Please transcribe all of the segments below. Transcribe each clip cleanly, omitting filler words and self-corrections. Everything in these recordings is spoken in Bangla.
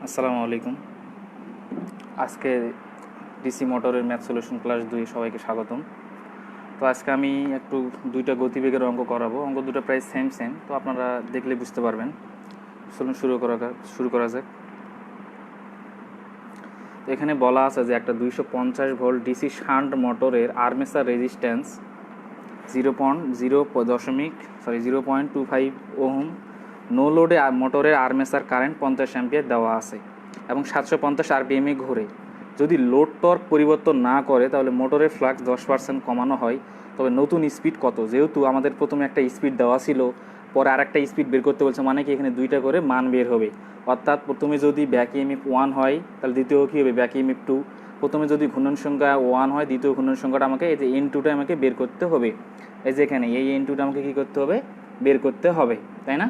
আসসালামু আলাইকুম। আজকে ডিসি মোটরের ম্যাথ সলিউশন ক্লাস 2 সবাইকে স্বাগতম। তো আজকে আমি একটু দুইটা গতিবেগের অঙ্ক করাবো। অঙ্ক দুটো প্রায় সেম, তো আপনারা দেখলে বুঝতে পারবেন। চলুন শুরু করা যাক। তো এখানে বলা আছে যে একটা 250 ভোল্ট ডিসি শান্ট মোটরের আর্মেচার রেজিস্ট্যান্স 0.25 ওহম, নো লোডে মোটরের আর্মেচার কারেন্ট 50 অ্যাম্পিয়ার দেওয়া আছে এবং 750 আরপিএমে ঘোরে। যদি লোড টর্ক পরিবর্তন না করে তাহলে মোটরের ফ্লাক্স 10% কমানো হয়। তবে নতুন স্পিড কত? যেহেতু আমাদের প্রথমে একটা স্পিড দেওয়া ছিল, পরে আর একটা স্পিড বের করতে বলছে, মানে কি এখানে দুইটা করে মান বের হবে। অর্থাৎ প্রথমে যদি ব্যাক ইএমএফ 1 হয় তাহলে দ্বিতীয় কী হবে, ব্যাক ইএমএফ 2। প্রথমে যদি ঘূর্ণন সংখ্যা 1 হয়, দ্বিতীয় ঘূর্ণন সংখ্যাটা আমাকে এই যে N2টা আমাকে বের করতে হবে। এই যে এখানে এই N2টা আমাকে কী করতে হবে, বের করতে হবে, তাই না?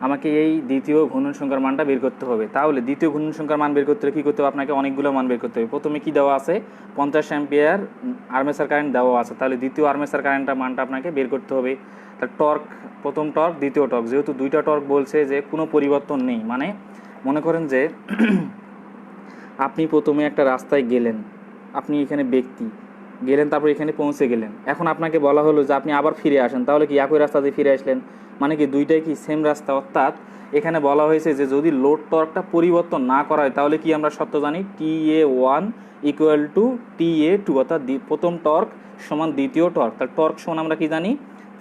আমাকে এই দ্বিতীয় ঘূর্ণন সংখ্যার মানটা বের করতে হবে। তাহলে দ্বিতীয় ঘূর্ণন সংখ্যার মান বের করতে হলে কী করতে হবে, আপনাকে অনেকগুলো মান বের করতে হবে। প্রথমে কি দেওয়া আছে, 50 অ্যাম্পিয়ার আর্মেচার কারেন্ট দেওয়া আছে, তাহলে দ্বিতীয় আর্মেচার কারেন্টের মানটা আপনাকে বের করতে হবে। তার টর্ক, প্রথম টর্ক দ্বিতীয় টর্ক, যেহেতু দুইটা টর্ক বলছে যে কোনো পরিবর্তন নেই, মানে মনে করেন যে আপনি প্রথমে একটা রাস্তায় গেলেন, আপনি এখানে ব্যক্তি গেলেন, তারপর এখানে পৌঁছে গেলেন। এখন আপনাকে বলা হলো যে আপনি আবার ফিরে আসেন, তাহলে কি একই রাস্তাতে ফিরে আসলেন, মানে কি দুইটাই কি সেম রাস্তা। অর্থাৎ এখানে বলা হয়েছে যে যদি লোড টর্কটা পরিবর্তন না করা হয় তাহলে কি আমরা সত্য জানি, TA1 ইকুয়াল টু TA2, অর্থাৎ প্রথম টর্ক সমান দ্বিতীয় টর্ক। তাহলে টর্ক সমান আমরা কি জানি,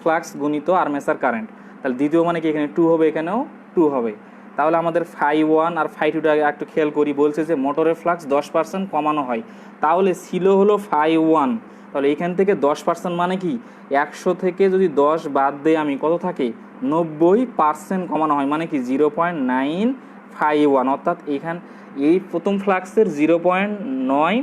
ফ্লাক্স গুণিত আর্মেচার কারেন্ট। তাহলে দ্বিতীয় মানে কি এখানে 2 হবে, এখানেও 2 হবে। তাহলে আমাদের φ1 আর φ2টা একটু খেয়াল করি। বলছে যে মোটরের ফ্লাক্স 10% কমানো হয়, তাহলে ছিল হলো φ1। তাহলে এখান থেকে 10% মানে কি 100 থেকে যদি 10 বাদ দেয় আমি, কত থাকে, 90% কমানো হয়, মানে কি 0.951। অর্থাৎ এখান এই প্রথম ফ্লাক্সের 0.9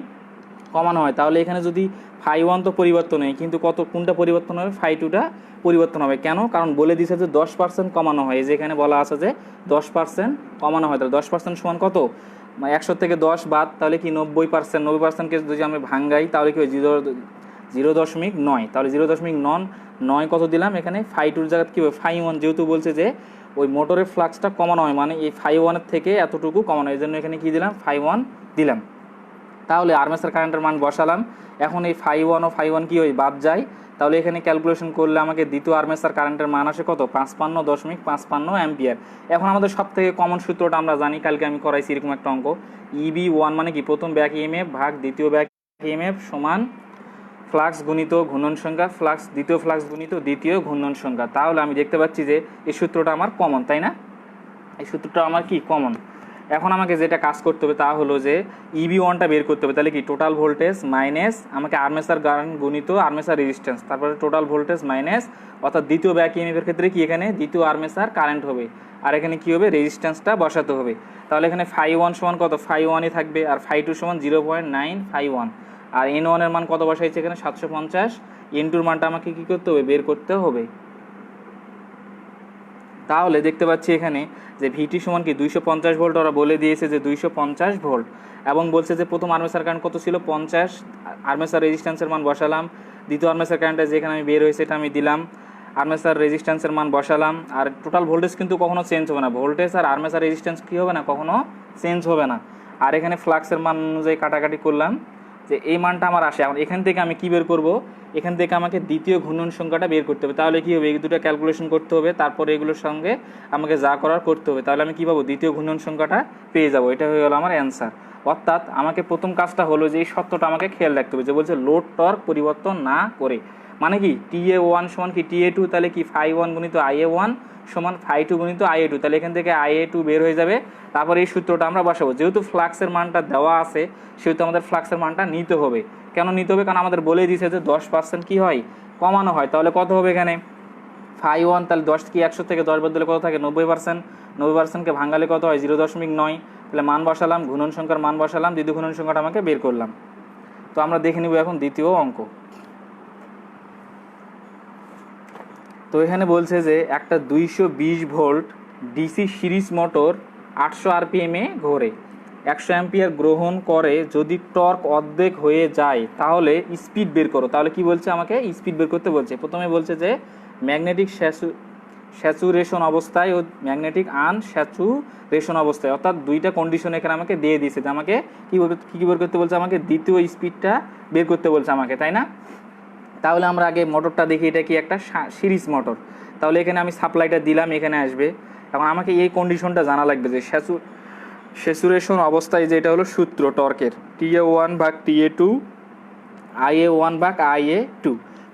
কমানো হয়। তাহলে এখানে যদি φ1 তো পরিবর্তন নেই, কিন্তু কোনটা পরিবর্তন হবে, φ2টা পরিবর্তন হবে। কেন? কারণ বলে দিয়েছে যে 10% কমানো হয়। এই যে এখানে বলা আছে যে 10% কমানো হয়, তাহলে 10% সমান কত, 100 থেকে 10 বাদ, তাহলে কি 90%। 90%কে যদি আমি ভাঙ্গাই তাহলে কি হয়, 0.9। তাহলে 0.9 কত দিলাম, এখানে φ2 জায়গায় কী হবে, φ1। যেহেতু বলছে যে ওই মোটরের ফ্লাক্সটা কমানো হয়, মানে এই φ1-এর থেকে এতটুকু কমানো হয়, এই জন্য এখানে কী দিলাম, φ1 দিলাম। তাহলে আর্মেচার কারেন্টের মান বসালাম। এখন এই φ1 ও φ1 কি হয়, বাদ যায়। তাহলে এখানে ক্যালকুলেশন করলে আমাকে দ্বিতীয় আর্মেচার কারেন্টের মান আসে কত, 55.55 অ্যাম্পিয়ার। এখন আমাদের সব থেকে কমন সূত্রটা আমরা জানি, কালকে আমি করাইছি এরকম একটা অঙ্ক। EB1 মানে কি প্রথম ব্যাক ইএমএফ ভাগ দ্বিতীয় ব্যাক ইএমএফ সমান ফ্লাক্স গুণিত ঘূর্ণন সংখ্যা, ফ্লাক্স দ্বিতীয় ফ্লাক্স গুণিত দ্বিতীয় ঘূর্ণন সংখ্যা। তাহলে আমি দেখতে পাচ্ছি যে এই সূত্রটা আমার কমন, তাই না? এই সূত্রটা আমার কি কমন। এখন আমাকে যেটা কাজ করতে হবে তা হলো যে EB1টা বের করতে হবে। তাহলে কি টোটাল ভোল্টেজ মাইনাস আমাকে আর্মেচার কারেন্ট গুণিত আর্মেচার রেজিস্ট্যান্স, তারপরে টোটাল ভোল্টেজ মাইনাস, অর্থাৎ দ্বিতীয় ব্যাক ইএমএফের ক্ষেত্রে কি এখানে দ্বিতীয় আর্মেচার কারেন্ট হবে, আর এখানে কি হবে, রেজিস্ট্যান্সটা বসাতে হবে। তাহলে এখানে φ1 সমান কত, φ1ই থাকবে, আর φ2 সমান 0.951, আর N1 এর মান কত বসাইছে এখানে 750। N2-র মানটা আমাকে কি করতে হবে, বের করতে হবে। তাহলে দেখতে পাচ্ছি এখানে যে ভিটি সমান কি 250 ভোল্ট, ওরা বলে দিয়েছে যে 250 ভোল্ট, এবং বলছে যে প্রথম আর্মেচার কারেন্ট কত ছিল, 50। আর্মেচার রেজিস্ট্যান্সের মান বসালাম, দ্বিতীয় আর্মেচার কারেন্টটা যেখানে আমি বের হয়েছে এটা আমি দিলাম, আর্মেচার রেজিস্ট্যান্সের মান বসালাম। আর টোটাল ভোল্টেজ কিন্তু কখনো চেঞ্জ হবে না, ভোল্টেজ আর আর্মেচার রেজিস্ট্যান্স কী হবে না, কখনো চেঞ্জ হবে না। আর এখানে ফ্লাক্সের মান অনুযায়ী কাটাকাটি করলাম যে এই মানটা আমার আসে। এখন এখান থেকে আমি কি বের করব, এখান থেকে আমাকে দ্বিতীয় ঘূর্ণন সংখ্যাটা বের করতে হবে। তাহলে কী হবে, এই দুটো ক্যালকুলেশন করতে হবে, তারপরে এগুলোর সঙ্গে আমাকে যা করার করতে হবে। তাহলে আমি কী পাবো, দ্বিতীয় ঘূর্ণন সংখ্যাটা পেয়ে যাবো। এটা হয়ে গেল আমার অ্যান্সার। অর্থাৎ আমাকে প্রথম কাজটা হলো যে এই সত্যটা আমাকে খেয়াল রাখতে হবে, যে বলছে লোড টর্ক পরিবর্তন না করে, মানে কি TA1 সমান কি TA2, তাহলে কি φ1 গুণিত IA1 সমান φ2 গুণিত IA2। তাহলে এখান থেকে IA2 বের হয়ে যাবে। তারপরে এই সূত্রটা আমরা বসাবো। যেহেতু ফ্লাক্সের মানটা দেওয়া আছে সেহেতু আমাদের ফ্লাক্সের মানটা নিতে হবে। কেন নিতে হবে, কারণ আমাদের বলে দিয়েছে যে 10% কী হয়, কমানো হয়। তাহলে কত হবে এখানে φ1, তাহলে 10 কি 100 থেকে 10 বাদ দিলে কত থাকে, 90%। 90%কে ভাঙালে কত হয়, 0.9। তাহলে মান বসালাম, ঘূর্ণন সংখ্যার মান বসালাম, দ্বিতীয় ঘূর্ণন সংখ্যাটা আমাকে বের করলাম। তো আমরা দেখে নিব এখন দ্বিতীয় অঙ্ক। তো এখানে বলছে যে একটা 220 ভোল্ট ডিসি সিরিজ মোটর 800 আরপিএমে ঘোরে, 100 অ্যাম্পিয়ার গ্রহণ করে। যদি টর্ক অর্ধেক হয়ে যায় তাহলে স্পিড বের করো। তাহলে কি বলছে, আমাকে স্পিড বের করতে বলছে। প্রথমে বলছে যে ম্যাগনেটিক স্যাচুরেশন অবস্থায় ও ম্যাগনেটিক আনস্যাচুরেশন অবস্থায়, অর্থাৎ দুইটা কন্ডিশন এখানে আমাকে দিয়ে দিয়েছে যে আমাকে কী বের করতে বলছে, আমাকে দ্বিতীয় স্পিডটা বের করতে বলছে আমাকে, তাই না? তাহলে আমরা আগে মোটরটা দেখি, এটা কি একটা সিরিজ মোটর। তাহলে এখানে আমি সাপ্লাইটা দিলাম, এখানে আসবে। এখন আমাকে এই কন্ডিশনটা জানা লাগবে যে স্যাচুরেশন অবস্থায় যে এটা হলো সূত্র টর্কের, TA1/TA2 IA1/IA2।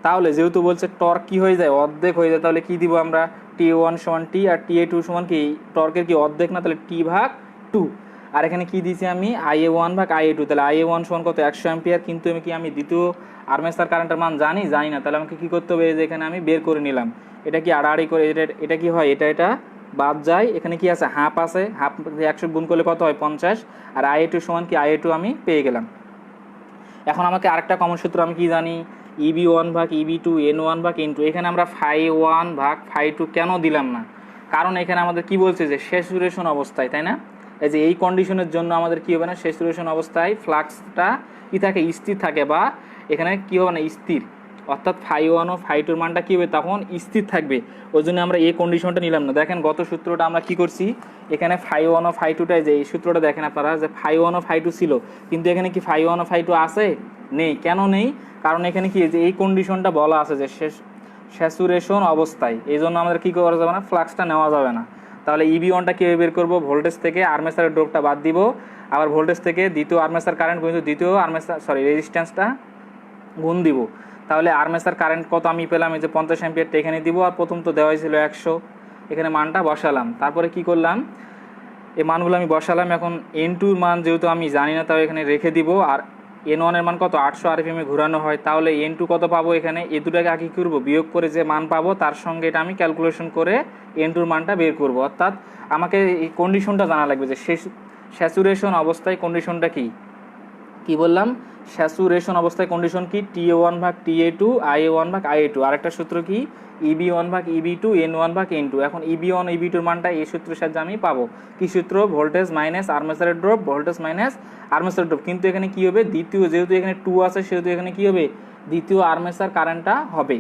তাহলে যেহেতু বলছে টর্ক কি হয়ে যায়, অর্ধেক হয়ে যায়, তাহলে কি দিব আমরা, TA1 সমান T আর TA2 সমান কি, টর্কের কি অর্ধেক না, তাহলে T/2। আর এখানে কি দিয়েছি আমি, IA1/IA2, তাহলে IA1 সমান কত, 100 অ্যাম্পিয়ার। কিন্তু আমি দ্বিতীয় আর্মেচার কারেন্টের মান জানি না, তাহলে আমাকে কি করতে হবে, যে এখানে আমি বের করে নিলাম। এটা কি আড়াআড়ি করে এটা কি হয়, এটা বাদ যায়। এখানে কি আছে, হাফ আছে, হাফ 100 গুণ করলে কত হয়, 50। আর IA2 সমান কি, IA2 আমি পেয়ে গেলাম। এখন আমাকে আরেকটা কমন সূত্র আমি কি জানি, EB1/EB2 N1/N2। এখানে আমরা φ1/φ2 কেন দিলাম না, কারণ এখানে আমাদের কি বলছে যে স্যাচুরেশন অবস্থায়, তাই না? এই যে এই কন্ডিশনের জন্য আমাদের কি হবে না, স্যাচুরেশন অবস্থায় ফ্লাক্সটা কি থাকে, স্থির থাকে, বা এখানে কি হবে না, স্থির, অর্থাৎ φ1 ও φ2 মানটা কি হবে, তখন স্থির থাকবে। ওই জন্য আমরা এই কন্ডিশনটা নিলাম না। দেখেন গত সূত্রটা আমরা কি করছি, এখানে φ1 ও φ2টাই, যে এই সূত্রটা দেখেন আপনারা, যে φ1 ও φ2 ছিল, কিন্তু এখানে কি φ1 ও φ2 আছে, নেই। কেন নেই, কারণ এখানে কি, যে এই কন্ডিশনটা বলা আছে যে স্যাচুরেশন অবস্থায়, এই জন্য আমাদের কি করা যাবে না, ফ্লাক্সটা নেওয়া যাবে না। তাহলে EB1টা কীভাবে বের করবো, ভোল্টেজ থেকে আর্মেচারের ড্রপটা বাদ দিব, আবার ভোল্টেজ থেকে দ্বিতীয় আর্মেচার কারেন্ট কিন্তু দ্বিতীয় রেজিস্ট্যান্সটা গুণ দিব। তাহলে আর্মেচার কারেন্ট কত আমি পেলাম, এই যে 50 অ্যাম্পিয়ারটা এখানে দিব, আর প্রথম তো দেওয়াই ছিল 100, এখানে মানটা বসালাম। তারপরে কি করলাম, এই মানগুলো আমি বসালাম। এখন N2 মান যেহেতু আমি জানি না, তাও এখানে রেখে দিব। আর N1 এর মান কত, 800 RPM ঘোরানো হয়। তাহলে N2 কত পাবো, এখানে এই দুটাকে আগে কী করবো, বিয়োগ করে যে মান পাবো তার সঙ্গে এটা আমি ক্যালকুলেশন করে N2 মানটা বের করব। অর্থাৎ আমাকে এই কন্ডিশনটা জানা লাগবে যে স্যাচুরেশন অবস্থায় কন্ডিশনটা কি বললাম, স্যাচুরেশন অবস্থায় কন্ডিশন কি, TA1/TA2 IA1/IA2। আরেকটা সূত্র কি, EB1/EB2 N1/N2। এখন EB1 EB2 মানটা এই সূত্রের সাহায্যে আমি পাবো। কি সূত্র, ভোল্টেজ মাইনাস আর্মেচারের ড্রপ, ভোল্টেজ মাইনাস আর্মেচারের ড্রপ। কিন্তু এখানে কি হবে, দ্বিতীয়, যেহেতু এখানে 2 আছে, সেহেতু এখানে কি হবে, দ্বিতীয় আর্মেচার কারেন্টটা হবে।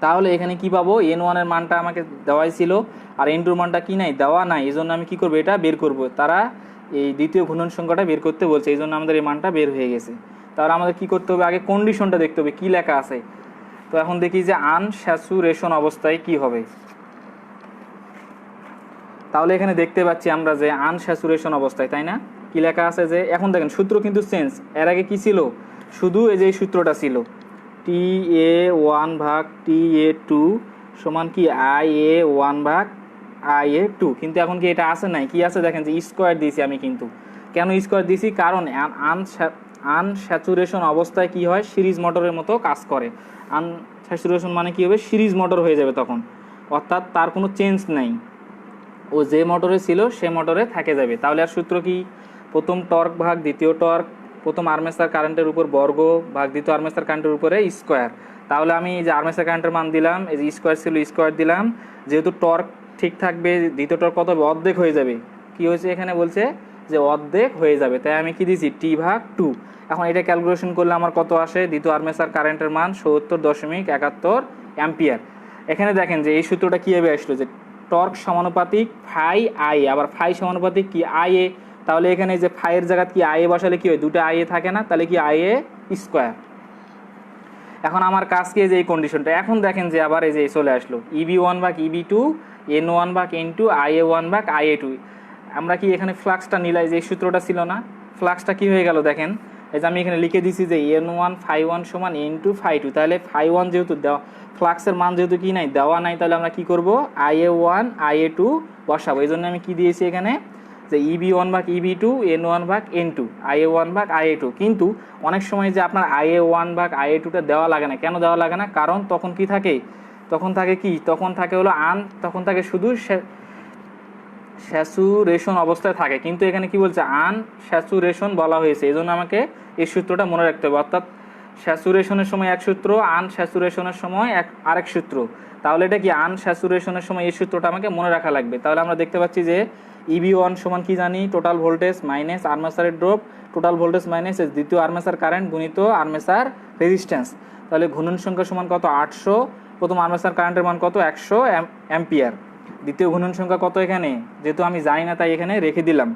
তাহলে এখানে কি পাবো, N1 এর মানটা আমাকে দেওয়াই ছিল, আর N2 এর মানটা কি নাই, দেওয়া নাই। এই জন্য আমি কি করবো, এটা বের করব। তারা এই দ্বিতীয় ঘূর্ণন সংখ্যাটা বের করতে বলছে, এই জন্য আমাদের এই মানটা বের হয়ে গেছে। তাহলে আমাদের কি করতে হবে, আগে কন্ডিশনটা দেখতে হবে কি লেখা আছে। তো এখন দেখি যে আনস্যাচুরেশন অবস্থায় কি হবে। তাহলে এখানে দেখতে পাচ্ছি আমরা যে আনস্যাচুরেশন অবস্থায়, তাই না, কি লেখা আছে, যে এখন দেখেন সূত্র কিন্তু চেঞ্জ। এর আগে কি ছিল, শুধু এই যে সূত্রটা ছিল, TA1/TA2 সমান কি IA1/IA2। কিন্তু এখন কি এটা আছে নাই, কি আছে দেখেন, যে স্কোয়ার দিয়েছি আমি। কিন্তু কেন স্কোয়ার দিয়েছি, কারণ আনস্যাচুরেশন অবস্থায় কি হয়, সিরিজ মোটরের মতো কাজ করে। আনস্যাচুরেশন মানে কি হবে, সিরিজ মোটর হয়ে যাবে তখন, অর্থাৎ তার কোনো চেঞ্জ নাই, ও যে মোটরে ছিল সে মোটরে থাকে যাবে। তাহলে আর সূত্র কি, প্রথম টর্ক ভাগ দ্বিতীয় টর্ক, প্রথম আর্মেচার কারেন্টের উপর বর্গ ভাগ দ্বিতীয় আর্মেচার কারেন্টের উপরে স্কোয়ার। তাহলে আমি যে আর্মেচার কারেন্টের মান দিলাম, এই যে স্কোয়ার ছিল স্কোয়ার দিলাম, যেহেতু টর্ক ঠিক থাকবে, দ্বিতীয় টর্ক কত হবে, অর্ধেক হয়ে যাবে। কি হয়েছে, এখানে বলছে যে অর্ধেক হয়ে যাবে, তাই আমি কি দিয়েছি, T/2। এখন এটা ক্যালকুলেশন করলে আমার কত আসে, দ্বিতীয় আর্মেচার কারেন্টের মান 70.71 অ্যাম্পিয়ার। এখানে দেখেন যে এই সূত্রটা কীভাবে আসলো, যে টর্ক সমানুপাতিক ফাই আই, আবার ফাই সমানুপাতিক কি IA। তাহলে এখানে যে ফাইয়ের জায়গা কি IA বসালে কি হয়, দুটো IA থাকে না, তাহলে কি IA স্কোয়ার। এখন আমার কাজ কি, যে এই কন্ডিশনটা, এখন দেখেন যে আবার এই যে চলে আসলো EB1/EB2 N1/N2 IA1/IA2। আমরা কি এখানে ফ্লাক্সটা নিলাই, যে এই সূত্রটা ছিল না, ফ্লাক্সটা কি হয়ে গেল দেখেন, এই যে আমি এখানে লিখে দিছি যে N1 φ1 সমান N2 φ2। তাহলে φ1 যেহেতু দেওয়া, ফ্লাক্সের মান যেহেতু কি নাই, দেওয়া নাই, তাহলে আমরা কি করব, IA1 IA2 বসাবো। এই জন্য আমি কি দিয়েছি এখানে, যে EB1/EB2 N1/N2 IA1/IA2। কিন্তু অনেক সময় যে আপনার IA1/IA2টা দেওয়া লাগে না, কেন দেওয়া লাগে না, কারণ তখন কি থাকে, তখন থাকে কি, তখন থাকে হলো তখন থাকে শুধু স্যাচুরেশন অবস্থায় থাকে। কিন্তু এখানে কি বলছে, আনস্যাচুরেশন বলা হয়েছে, এই জন্য আমাকে এই সূত্রটা মনে রাখতে হবে। অর্থাৎ স্যাচুরেশনের সময় এক সূত্র, আনস্যাচুরেশনের সময় আরেক সূত্র। তাহলে এটা কি, আনস্যাচুরেশনের সময় এই সূত্রটা আমাকে মনে রাখা লাগবে। তাহলে আমরা দেখতে পাচ্ছি যে EB1 সমান কি জানি, টোটাল ভোল্টেজ মাইনাস আর্মেচারের ড্রপ, টোটাল ভোল্টেজ মাইনাস দ্বিতীয় আর্মেচার কারেন্ট গুণিত আর্মেচার রেজিস্ট্যান্স। তাহলে ঘূর্ণন সংখ্যা সমান কত, 800। প্রথম আর্মেচার কারেন্টের মান কত 100 অ্যাম্পিয়ার। দ্বিতীয় ঘূর্ণন সংখ্যা কত এখানে, যেহেতু আমি জানি না তাই এখানে রেখে দিলাম।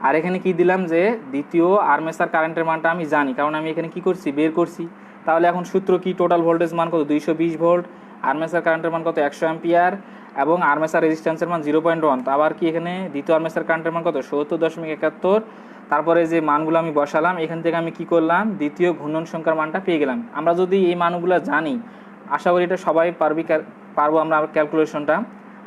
আর এখানে কি দিলাম যে দ্বিতীয় আর্মেচার কারেন্টের মানটা আমি জানি, কারণ আমি এখানে কি করছি বের করছি। তাহলে এখন সূত্র কি, টোটাল ভোল্টেজ মান কত 220 ভোল্ট, আর্মেচার কারেন্টের মান কত 100 অ্যাম্পিয়ার এবং আর্মেচার রেজিস্ট্যান্সের মান 0.1। আবার কি এখানে দ্বিতীয় আর্মেচার কারেন্টের মান কত 70.71। তারপরে যে মানগুলো আমি বসালাম এখান থেকে আমি কি করলাম দ্বিতীয় ঘূর্ণন সংখ্যার মানটা পেয়ে গেলাম। আমরা যদি এই মানগুলো জানি, আশা করি এটা সবাই পারবো আমরা ক্যালকুলেশনটা।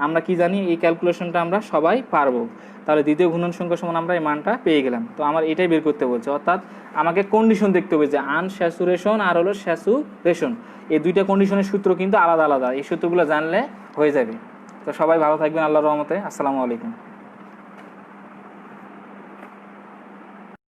আমরা কি জানি এই ক্যালকুলেশনটা আমরা সবাই পারবো। তাহলে দ্বিতীয় ঘূর্ণন সংখ্যা সমান আমরা এই মানটা পেয়ে গেলাম। তো আমার এটাই বের করতে বলছে, অর্থাৎ আমাকে কন্ডিশন দেখতে হবে যে আনস্যাচুরেশন আর হলো স্যাচুরেশন, এই দুইটা কন্ডিশনের সূত্র কিন্তু আলাদা আলাদা। এই সূত্রগুলো জানলে হয়ে যাবে। তো সবাই ভালো থাকবেন আল্লাহর রহমতে। আসসালামু আলাইকুম।